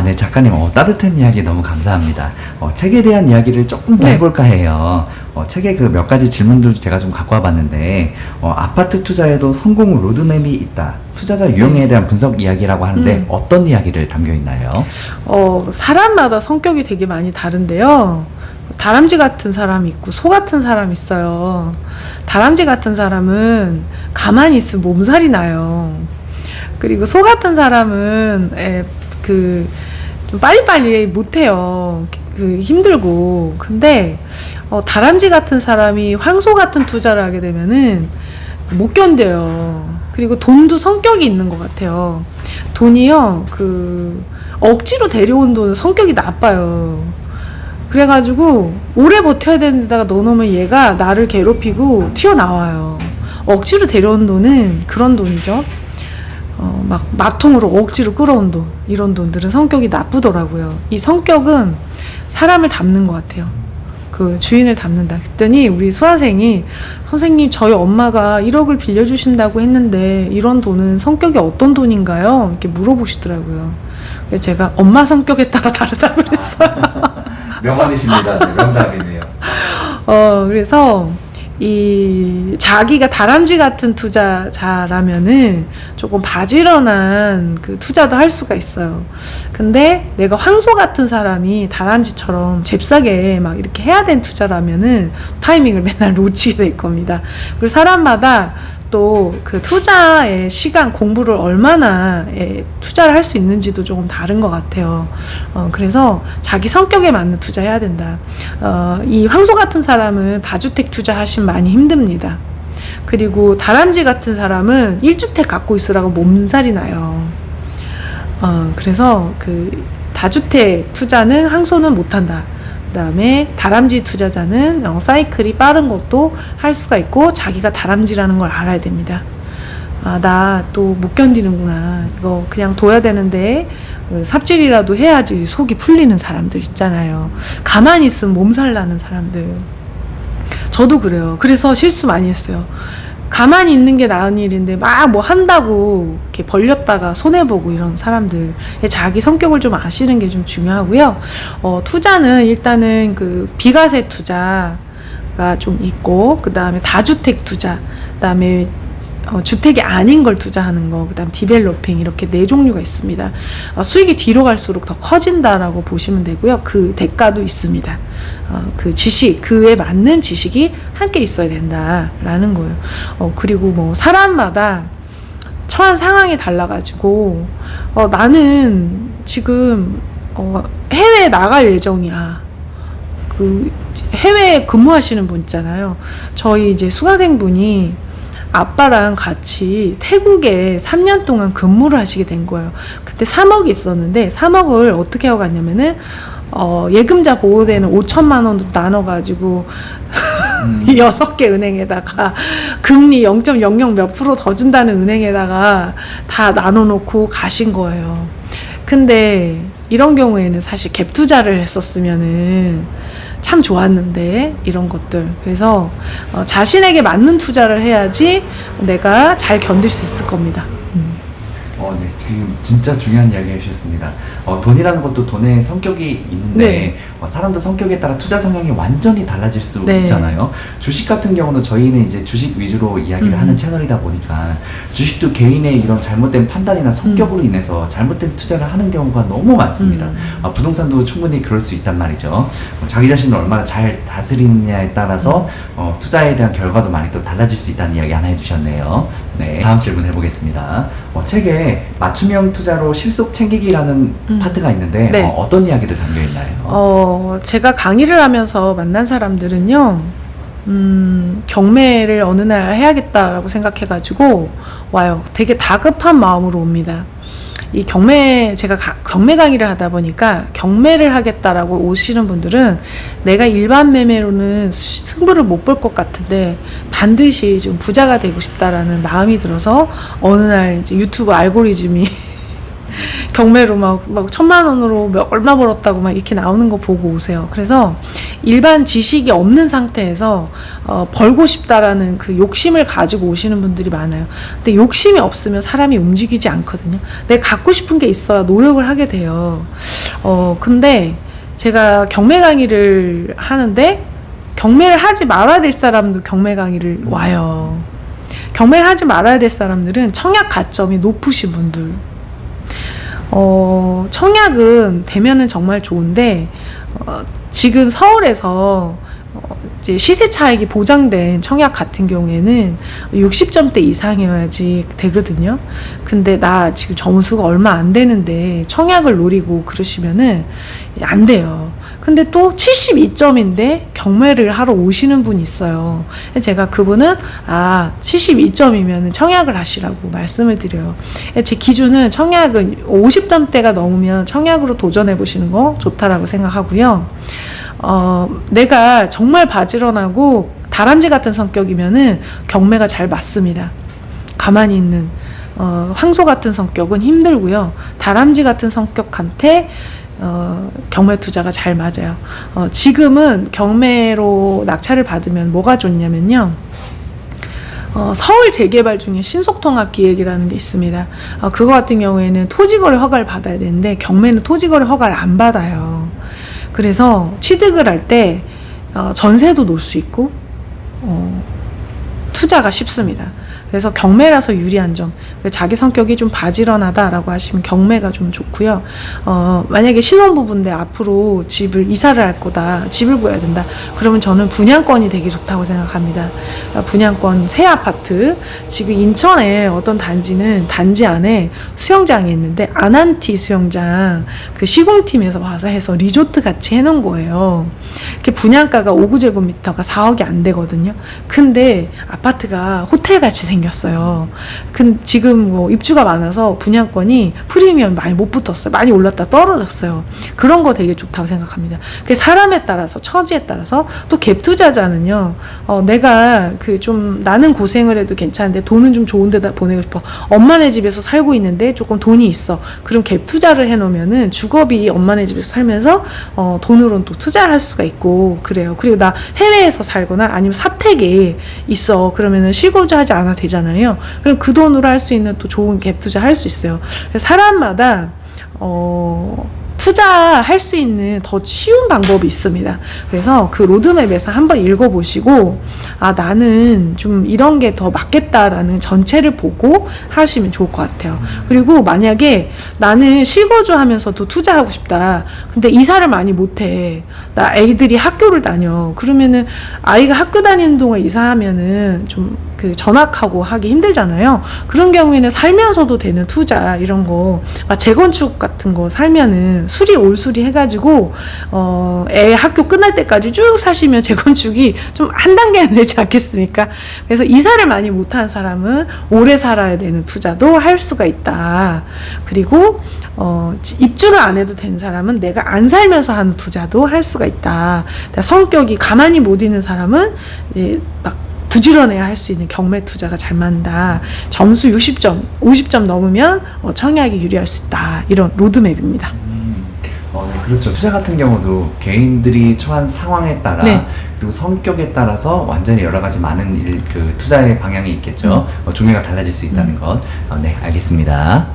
네, 작가님, 따뜻한 이야기 너무 감사합니다. 책에 대한 이야기를 조금 더 네. 해볼까 해요. 책에 그 몇 가지 질문들 제가 좀 갖고 와봤는데, 아파트 투자에도 성공 로드맵이 있다. 투자자 유형에 대한 분석 이야기라고 하는데, 어떤 이야기를 담겨 있나요? 사람마다 성격이 되게 많이 다른데요. 다람쥐 같은 사람이 있고 소 같은 사람이 있어요. 다람쥐 같은 사람은 가만히 있으면 몸살이 나요. 그리고 소 같은 사람은 좀 빨리빨리 못해요. 힘들고. 근데 다람쥐 같은 사람이 황소 같은 투자를 하게 되면은 못 견뎌요. 그리고 돈도 성격이 있는 것 같아요. 돈이요, 억지로 데려온 돈은 성격이 나빠요. 그래가지고 오래 버텨야 되는 데다가 넣어놓으면 얘가 나를 괴롭히고 튀어나와요. 억지로 데려온 돈은 그런 돈이죠. 막 마통으로 억지로 끌어온 돈, 이런 돈들은 성격이 나쁘더라고요. 이 성격은 사람을 닮는 것 같아요. 그 주인을 닮는다. 그랬더니 우리 수험생이, 선생님 저희 엄마가 1억을 빌려주신다고 했는데 이런 돈은 성격이 어떤 돈인가요? 이렇게 물어보시더라고요. 그래서 제가 엄마 성격에 따라 다르다고 그랬어요. 명언이십니다. 명답이네요. 그래서 자기가 다람쥐 같은 투자자라면은 조금 바지런한 투자도 할 수가 있어요. 근데 내가 황소 같은 사람이 다람쥐처럼 잽싸게 막 이렇게 해야 되는 투자라면은 타이밍을 맨날 놓치게 될 겁니다. 그리고 사람마다 또 투자의 시간, 공부를 얼마나 투자를 할 수 있는지도 조금 다른 것 같아요. 그래서 자기 성격에 맞는 투자해야 된다. 이 황소 같은 사람은 다주택 투자하시면 많이 힘듭니다. 그리고 다람쥐 같은 사람은 1주택 갖고 있으라고 몸살이 나요. 그래서 다주택 투자는 황소는 못한다. 그 다음에 다람쥐 투자자는 사이클이 빠른 것도 할 수가 있고 자기가 다람쥐라는 걸 알아야 됩니다. 나 또 못 견디는구나. 이거 그냥 둬야 되는데 삽질이라도 해야지 속이 풀리는 사람들 있잖아요. 가만히 있으면 몸살 나는 사람들. 저도 그래요. 그래서 실수 많이 했어요. 가만히 있는 게 나은 일인데 막 뭐 한다고 이렇게 벌렸다가 손해보고 이런 사람들. 자기 성격을 좀 아시는 게 좀 중요하고요. 투자는 일단은 비과세 투자가 좀 있고, 그 다음에 다주택 투자, 그 다음에 주택이 아닌 걸 투자하는 거, 그 다음 디벨로핑, 이렇게 4종류가 있습니다. 수익이 뒤로 갈수록 더 커진다라고 보시면 되고요. 그 대가도 있습니다. 그에 맞는 지식이 함께 있어야 된다라는 거예요. 그리고 사람마다 처한 상황이 달라가지고, 나는 지금, 해외에 나갈 예정이야. 해외에 근무하시는 분 있잖아요. 저희 이제 수강생분이 아빠랑 같이 태국에 3년 동안 근무를 하시게 된 거예요. 그때 3억이 있었는데 3억을 어떻게 하고 갔냐면은 예금자 보호대는 5천만 원도 나눠가지고 6개 은행에다가 금리 0.00 몇 프로 더 준다는 은행에다가 다 나눠놓고 가신 거예요. 근데 이런 경우에는 사실 갭 투자를 했었으면은 참 좋았는데, 이런 것들. 그래서 자신에게 맞는 투자를 해야지 내가 잘 견딜 수 있을 겁니다. 네, 지금 진짜 중요한 이야기 해주셨습니다. 돈이라는 것도 돈의 성격이 있는데, 네. 사람도 성격에 따라 투자 성향이 완전히 달라질 수 네. 있잖아요. 주식 같은 경우는 저희는 이제 주식 위주로 이야기를 하는 채널이다 보니까, 주식도 개인의 이런 잘못된 판단이나 성격으로 인해서 잘못된 투자를 하는 경우가 너무 많습니다. 부동산도 충분히 그럴 수 있단 말이죠. 자기 자신을 얼마나 잘 다스리느냐에 따라서 투자에 대한 결과도 많이 또 달라질 수 있다는 이야기 하나 해주셨네요. 네, 다음 질문 해보겠습니다. 책에 맞춤형 투자로 실속 챙기기라는 파트가 있는데, 네. 어떤 이야기들 담겨 있나요? 제가 강의를 하면서 만난 사람들은요, 경매를 어느 날 해야겠다라고 생각해가지고 와요. 되게 다급한 마음으로 옵니다. 제가 경매 강의를 하다 보니까 경매를 하겠다라고 오시는 분들은 내가 일반 매매로는 승부를 못 볼 것 같은데 반드시 좀 부자가 되고 싶다라는 마음이 들어서 어느 날 이제 유튜브 알고리즘이 경매로 막 1,000만 원으로 얼마 벌었다고 막 이렇게 나오는 거 보고 오세요. 그래서 일반 지식이 없는 상태에서 벌고 싶다라는 그 욕심을 가지고 오시는 분들이 많아요. 근데 욕심이 없으면 사람이 움직이지 않거든요. 내가 갖고 싶은 게 있어야 노력을 하게 돼요. 근데 제가 경매 강의를 하는데 경매를 하지 말아야 될 사람도 경매 강의를 와요. 경매를 하지 말아야 될 사람들은 청약 가점이 높으신 분들. 청약은 되면은 정말 좋은데, 지금 서울에서 이제 시세 차익이 보장된 청약 같은 경우에는 60점대 이상이어야지 되거든요. 근데 나 지금 점수가 얼마 안 되는데 청약을 노리고 그러시면은 안 돼요. 근데 또 72점인데 경매를 하러 오시는 분이 있어요. 제가 그분은 72점이면 청약을 하시라고 말씀을 드려요. 제 기준은 청약은 50점대가 넘으면 청약으로 도전해 보시는 거 좋다라고 생각하고요. 내가 정말 바지런하고 다람쥐 같은 성격이면은 경매가 잘 맞습니다. 가만히 있는 황소 같은 성격은 힘들고요. 다람쥐 같은 성격한테 경매 투자가 잘 맞아요. 지금은 경매로 낙찰을 받으면 뭐가 좋냐면요. 서울 재개발 중에 신속통합 기획이라는 게 있습니다. 그거 같은 경우에는 토지거래 허가를 받아야 되는데 경매는 토지거래 허가를 안 받아요. 그래서 취득을 할 때 전세도 놓을 수 있고 투자가 쉽습니다. 그래서 경매라서 유리한 점, 자기 성격이 좀 바지런하다라고 하시면 경매가 좀 좋고요. 만약에 신혼부부인데 앞으로 집을 이사를 할 거다, 집을 구해야 된다, 그러면 저는 분양권이 되게 좋다고 생각합니다. 분양권 새 아파트, 지금 인천에 어떤 단지는 단지 안에 수영장이 있는데 아난티 수영장, 그 시공팀에서 와서 해서 리조트 같이 해놓은 거예요. 그 분양가가 5구제곱미터가 4억이 안 되거든요. 근데 아파트가 호텔같이 생겼어요. 지금 뭐 입주가 많아서 분양권이 프리미엄 많이 못 붙었어요. 많이 올랐다 떨어졌어요. 그런 거 되게 좋다고 생각합니다. 사람에 따라서, 처지에 따라서. 또 갭 투자자는요, 내가 나는 고생을 해도 괜찮은데 돈은 좀 좋은 데다 보내고 싶어. 엄마네 집에서 살고 있는데 조금 돈이 있어. 그럼 갭 투자를 해놓으면은 주거비 엄마네 집에서 살면서 돈으로는 또 투자를 할 수가 있고 그래요. 그리고 나 해외에서 살거나 아니면 사택에 있어. 그러면은 실거주하지 않아도 되잖아요. 그럼 그 돈으로 할 수 있는 또 좋은 갭 투자 할 수 있어요. 사람마다 투자할 수 있는 더 쉬운 방법이 있습니다. 그래서 그 로드맵에서 한번 읽어보시고 나는 좀 이런 게 더 맞겠다라는 전체를 보고 하시면 좋을 것 같아요. 그리고 만약에 나는 실거주하면서도 투자하고 싶다. 근데 이사를 많이 못해. 나 애들이 학교를 다녀. 그러면은 아이가 학교 다니는 동안 이사하면은 좀 전학하고 하기 힘들잖아요. 그런 경우에는 살면서도 되는 투자 이런 거, 재건축 같은 거 살면은 올 수리 해가지고 애 학교 끝날 때까지 쭉 사시면 재건축이 좀 한 단계는 되지 않겠습니까? 그래서 이사를 많이 못한 사람은 오래 살아야 되는 투자도 할 수가 있다. 그리고 입주를 안 해도 되는 사람은 내가 안 살면서 하는 투자도 할 수가 있다. 성격이 가만히 못 있는 사람은 막 부지런해야 할 수 있는 경매 투자가 잘 맞는다. 점수 60점, 50점 넘으면 청약이 유리할 수 있다. 이런 로드맵입니다. 네, 그렇죠. 투자 같은 경우도 개인들이 처한 상황에 따라 네. 그리고 성격에 따라서 완전히 여러 가지 많은 투자의 방향이 있겠죠. 종류가 달라질 수 있다는 것. 네, 알겠습니다.